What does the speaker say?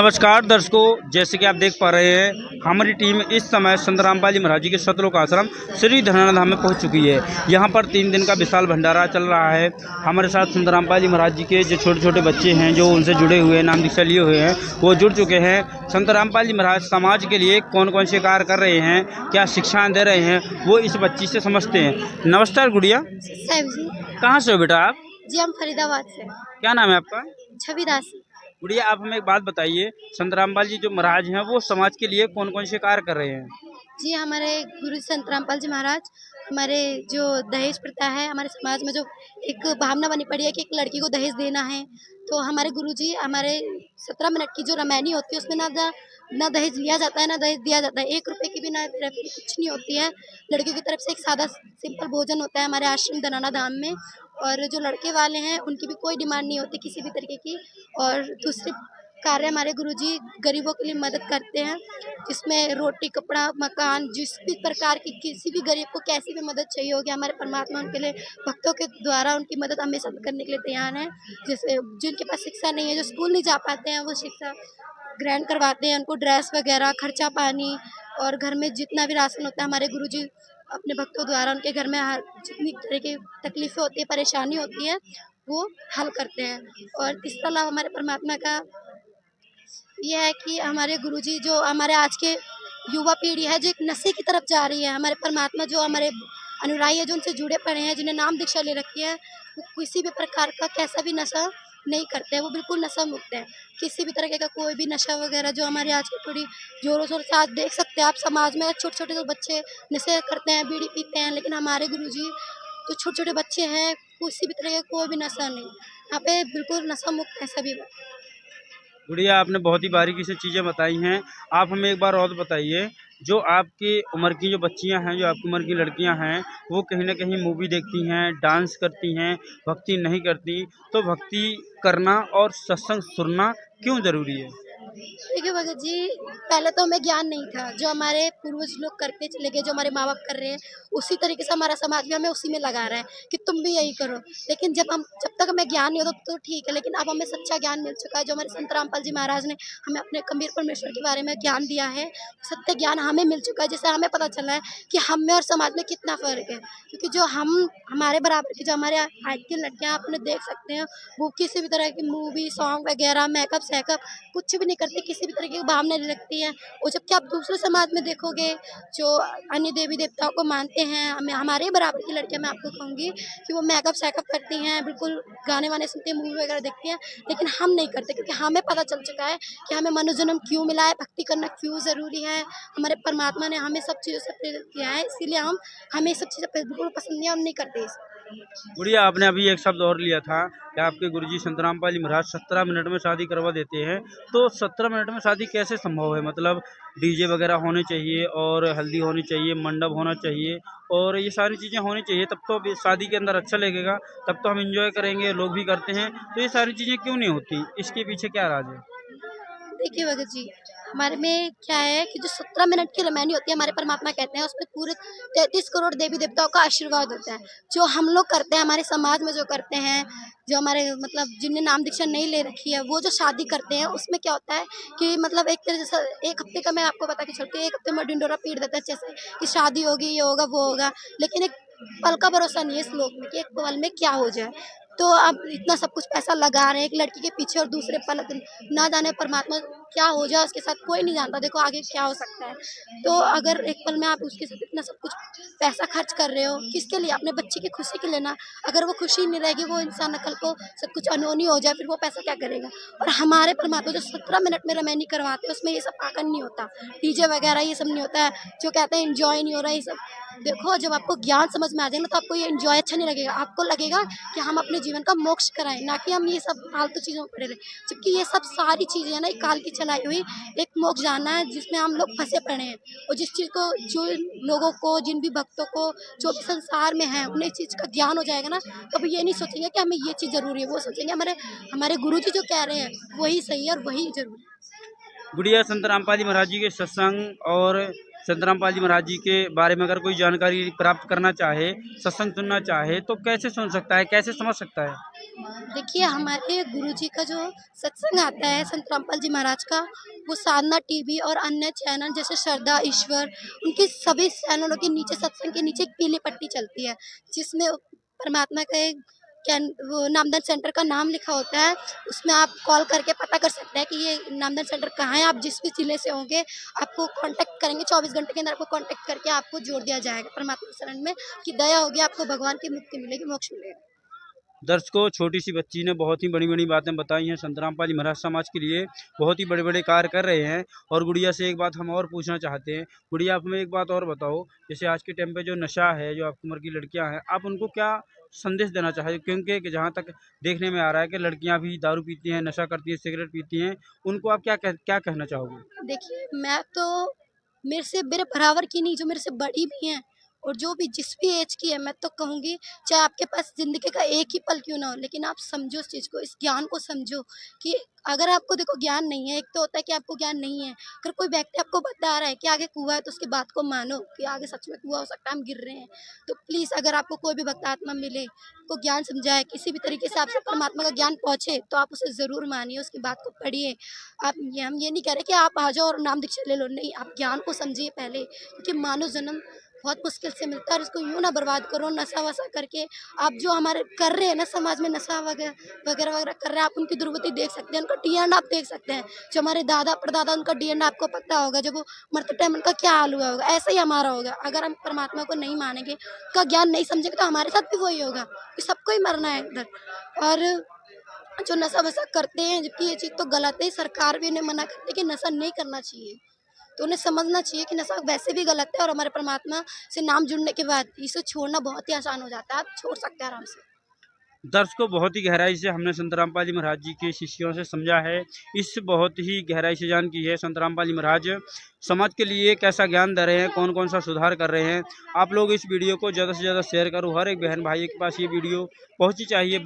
नमस्कार दर्शकों, जैसे कि आप देख पा रहे हैं हमारी टीम इस समय संत रामपाल जी महाराज जी के सतलोक आश्रम श्री धनाना धाम में पहुंच चुकी है। यहां पर 3 दिन का विशाल भंडारा चल रहा है। हमारे साथ संत रामपाल जी महाराज जी के जो छोटे छोटे बच्चे हैं, जो उनसे जुड़े हुए नाम दीक्षा लिए हुए हैं, वो जुड़ चुके हैं। संत रामपाल जी महाराज समाज के लिए कौन कौन से कार्य कर रहे हैं, क्या शिक्षाएँ दे रहे हैं, वो इस बच्ची से समझते हैं। नमस्कार गुड़िया, साहिब जी। कहाँ से हो बेटा आप? जी, हम फरीदाबाद से। क्या नाम है आपका? छवि दास। गुड़िया, आप हमें एक बात बताइए, संत रामपाल जी जो महाराज हैं वो समाज के लिए कौन कौन से कार्य कर रहे हैं? जी, हमारे गुरु संत रामपाल जी महाराज हमारे जो दहेज प्रथा है, हमारे समाज में जो एक भावना बनी पड़ी है कि एक लड़की को दहेज देना है, तो हमारे गुरुजी हमारे 17 मिनट की जो रामायणी होती है उसमें ना दहेज लिया जाता है, ना दहेज दिया जाता है। 1 रुपए की भी ना रेफरी कुछ नहीं होती है। लड़कियों की तरफ से एक सादा सिंपल भोजन होता है हमारे आश्रम धनाना धाम में, और जो लड़के वाले हैं उनकी भी कोई डिमांड नहीं होती किसी भी तरीके की। और दूसरी कार्य हमारे गुरुजी गरीबों के लिए मदद करते हैं, जिसमें रोटी, कपड़ा, मकान, जिस भी प्रकार की किसी भी गरीब को कैसी भी मदद चाहिए होगी, हमारे परमात्मा उनके लिए भक्तों के द्वारा उनकी मदद हमेशा करने के लिए तैयार हैं। जैसे जिनके पास शिक्षा नहीं है, जो स्कूल नहीं जा पाते हैं, वो शिक्षा ग्रहण करवाते हैं, उनको ड्रेस वगैरह, खर्चा पानी, और घर में जितना भी राशन होता है हमारे गुरुजी अपने भक्तों द्वारा उनके घर में हर जितनी तरह की तकलीफ़ें होती है, परेशानी होती है, वो हल करते हैं। और इसके अलावा हमारे परमात्मा का ये है कि हमारे गुरुजी जो हमारे आज के युवा पीढ़ी है जो एक नशे की तरफ जा रही है, हमारे परमात्मा जो हमारे अनुयायी है जो उनसे जुड़े पड़े हैं, जिन्हें नाम दीक्षा ले रखी है, वो किसी भी प्रकार का कैसा भी नशा नहीं करते हैं, वो बिल्कुल नशा मुक्त हैं। किसी भी तरीके का कोई भी नशा वगैरह जो हमारी आज की पीढ़ी ज़ोरों-शोर से आज देख सकते हैं आप समाज में छोटे-छोटे जो बच्चे नशे करते हैं, बीड़ी पीते हैं, लेकिन हमारे गुरुजी जो छोटे-छोटे बच्चे हैं, किसी भी तरह का कोई भी नशा नहीं। यहाँ पे बिल्कुल नशा मुक्त है सभी। गुड़िया, आपने बहुत ही बारीकी से चीज़ें बताई हैं। आप हमें एक बार और बताइए, जो आपकी उम्र की जो बच्चियां हैं, जो आपकी उम्र की लड़कियां हैं, वो कहीं न कहीं मूवी देखती हैं, डांस करती हैं, भक्ति नहीं करती, तो भक्ति करना और सत्संग सुनना क्यों ज़रूरी है? देखिए भगत जी, पहले तो हमें ज्ञान नहीं था, जो हमारे पूर्वज लोग करते चले गए, जो हमारे माँ-बाप कर रहे हैं, उसी तरीके से हमारा समाज भी हमें उसी में लगा रहा है कि तुम भी यही करो। लेकिन जब तक हमें ज्ञान नहीं होता तो ठीक है, लेकिन अब हमें सच्चा ज्ञान मिल चुका है, जो हमारे संत रामपाल जी महाराज ने हमें अपने कबीर परमेश्वर के बारे में ज्ञान दिया है, सत्य ज्ञान हमें मिल चुका है, जिससे हमें पता चला है कि हम में और समाज में कितना फ़र्क है। क्योंकि जो हमारे बराबर की जो हमारे आज की लड़कियाँ आप अपने देख सकते हैं, वो किसी भी तरह की मूवी, सॉन्ग वगैरह, मेकअप-सेकअप कुछ भी नहीं करती, किसी भी तरीके की भावना नहीं रखती हैं। और जबकि आप दूसरे समाज में देखोगे, जो अन्य देवी-देवताओं को मानते हैं, हमारे ही बराबर की लड़कियाँ मैं आपको कहूँगी कि वो मेकअप-सेकअप करती हैं, बिल्कुल गाने-वाने सुनती हैं, मूवी वगैरह देखती हैं, लेकिन हम नहीं करते क्योंकि हमें पता चल चुका है कि हमें मनुष्य जन्म क्यों मिला है, भक्ति करना क्यों ज़रूरी है। हमारे परमात्मा ने हमें सब चीज़ों से प्रेरित किया है, इसीलिए हमें ये सब चीज़ें बिल्कुल पसंद नहीं है, हम नहीं करते इसे। गुड़िया, आपने अभी एक शब्द और लिया था कि आपके गुरुजी संत रामपाल जी महाराज 17 मिनट में शादी करवा देते हैं। तो 17 मिनट में शादी कैसे संभव है? मतलब डीजे वगैरह होने चाहिए और हल्दी होनी चाहिए, मंडप होना चाहिए और ये सारी चीज़ें होनी चाहिए, तब तो अभी शादी के अंदर अच्छा लगेगा, तब तो हम एंजॉय करेंगे, लोग भी करते हैं। तो ये सारी चीज़ें क्यों नहीं होती? इसके पीछे क्या राज है? देखिए भगत जी, हमारे में क्या है कि जो 17 मिनट की रामायणी होती है, हमारे परमात्मा कहते हैं उसमें पूरे 33 करोड़ देवी-देवताओं का आशीर्वाद होता है। जो हम लोग करते हैं, हमारे समाज में जो करते हैं, जो हमारे मतलब जिनने नाम दीक्षा नहीं ले रखी है, वो जो शादी करते हैं, उसमें क्या होता है कि मतलब एक तरह जैसा 1 हफ्ते का मैं आपको बता के चलती हूँ, 1 हफ्ते में ढिंढोरा पीट देता है जैसे कि शादी होगी, ये होगा, वो होगा। लेकिन एक पल का भरोसा नहीं है इस लोक में कि एक पल में क्या हो जाए। तो अब इतना सब कुछ पैसा लगा रहे हैं एक लड़की के पीछे, और दूसरे पल ना जाने परमात्मा क्या हो जाए उसके साथ, कोई नहीं जानता देखो आगे क्या हो सकता है। तो अगर एक पल में आप उसके साथ इतना सब कुछ पैसा खर्च कर रहे हो, किसके लिए? अपने बच्चे की खुशी के लिए ना। अगर वो खुशी नहीं रहेगी, वो इंसान कल को सब कुछ अनहोनी हो जाए, फिर वो पैसा क्या करेगा? और हमारे परमात्मा जो 17 मिनट में रामायणी करवाते हैं, उसमें ये सब पाखंड नहीं होता, डीजे वगैरह ये सब नहीं होता है। जो कहते हैं एन्जॉय नहीं हो रहा है, ये सब देखो जब आपको ज्ञान समझ में आ जाएगा ना, तो आपको ये एन्जॉय अच्छा नहीं लगेगा। आपको लगेगा कि हम अपने जीवन का मोक्ष कराएँ, ना कि हम ये सब फालतू चीज़ों में पड़े रहें। जबकि ये सब सारी चीज़ें हैं ना, एक काल की चलाई हुई एक मोक्ष जाना है, जिसमें हम लोग फँसे पड़े हैं। और जिस चीज़ को जो लोगों को, जिन भी भक्तों को, जो भी संसार में हैं, उन्हें इस चीज़ का ज्ञान हो जाएगा ना, कभी ये नहीं सोचेंगे कि हमें ये चीज़ ज़रूरी है। वो सोचेंगे हमारे हमारे गुरुजी जो कह रहे हैं, वही सही है और वही ज़रूरी है। गुड़िया संत रामपाल जी महाराज जी के सत्संग और संत रामपाल जी महाराज जी के बारे में अगर कोई जानकारी प्राप्त करना चाहे, सत्संग सुनना चाहे, तो कैसे सुन सकता है, कैसे समझ सकता है? देखिए, हमारे गुरुजी का जो सत्संग आता है संत रामपाल जी महाराज का, वो साधना टीवी और अन्य चैनल जैसे श्रद्धा ईश्वर, उनके सभी चैनलों के नीचे सत्संग के नीचे एक पीली पट्टी चलती है, जिसमें परमात्मा का एक वो नामदान सेंटर का नाम लिखा होता है। उसमें आप कॉल करके पता कर सकते हैं कि ये नामदान सेंटर कहाँ है। आप जिस भी जिले से होंगे, आपको कांटेक्ट करेंगे, 24 घंटे के अंदर आपको कांटेक्ट करके आपको जोड़ दिया जाएगा परमात्मा की शरण में, कि दया होगी, आपको भगवान की मुक्ति मिलेगी, मोक्ष मिलेगा। दर्शकों, छोटी सी बच्ची ने बहुत ही बड़ी-बड़ी बातें बताई हैं, संत रामपाल जी महाराज समाज के लिए बहुत ही बड़े-बड़े कार्य कर रहे हैं। और गुड़िया से एक बात हम और पूछना चाहते हैं। गुड़िया, आप हमें एक बात और बताओ, जैसे आज के टाइम पे जो नशा है, जो आपकी उम्र की लड़कियाँ हैं, आप उनको क्या संदेश देना चाहेंगे? क्योंकि कि जहाँ तक देखने में आ रहा है कि लड़कियाँ भी दारू पीती हैं, नशा करती हैं, सिगरेट पीती हैं, उनको आप क्या कहना चाहोगे? देखिए, मैं तो मेरे बराबर की नहीं, जो मेरे से बड़ी भी हैं और जो भी जिस भी एज की है, मैं तो कहूँगी, चाहे आपके पास ज़िंदगी का एक ही पल क्यों ना हो, लेकिन आप समझो इस चीज़ को, इस ज्ञान को समझो कि अगर आपको देखो ज्ञान नहीं है, एक तो होता है कि आपको ज्ञान नहीं है, अगर कोई व्यक्ति आपको बता रहा है कि आगे कुआँ है, तो उसकी बात को मानो कि आगे सच में कुआँ हो सकता है, हम गिर रहे हैं। तो प्लीज़, अगर आपको कोई भी भक्त आत्मा मिले, को ज्ञान समझाए, किसी भी तरीके से आपसे परमात्मा का ज्ञान पहुँचे, तो आप उसे ज़रूर मानिए, उसकी बात को पढ़िए। हम ये नहीं कह रहे कि आप आ जाओ और नाम दीक्षा ले लो, नहीं, आप ज्ञान को समझिए पहले, क्योंकि मानव जन्म बहुत मुश्किल से मिलता है और इसको यूँ ना बर्बाद करो नशा-वशा करके। आप जो हमारे कर रहे हैं ना समाज में नशा वगैरह कर रहे हैं, आप उनकी दुर्गति देख सकते हैं, उनका डीएनए आप देख सकते हैं। जो हमारे दादा-परदादा, उनका डीएनए आपको पता होगा, जब वो मरते टाइम उनका क्या हाल हुआ होगा, ऐसा ही हमारा होगा। अगर हम परमात्मा को नहीं मानेंगे, उसका ज्ञान नहीं समझेंगे, तो हमारे साथ भी वही होगा, कि सबको ही मरना है इधर। और जो नशा-वशा करते हैं, जबकि ये चीज़ तो गलत है, सरकार भी इन्हें मना करती है कि नशा नहीं करना चाहिए। तो उन्हें समझना चाहिए कि नशा वैसे भी गलत है और हमारे परमात्मा से नाम जुड़ने के बाद इसे छोड़ना बहुत ही आसान हो जाता है, आप छोड़ सकते हैं आराम से। दर्शकों, बहुत ही गहराई से हमने संत रामपाल जी महाराज जी के शिष्यों से समझा है। इस बहुत ही गहराई से जान की है संत रामपाल जी महाराज समाज के लिए कैसा ज्ञान दे रहे हैं, कौन-कौन सा सुधार कर रहे हैं। आप लोग इस वीडियो को ज़्यादा से ज़्यादा शेयर करो, हर एक बहन भाई के पास ये वीडियो पहुँचनी चाहिए। बहुत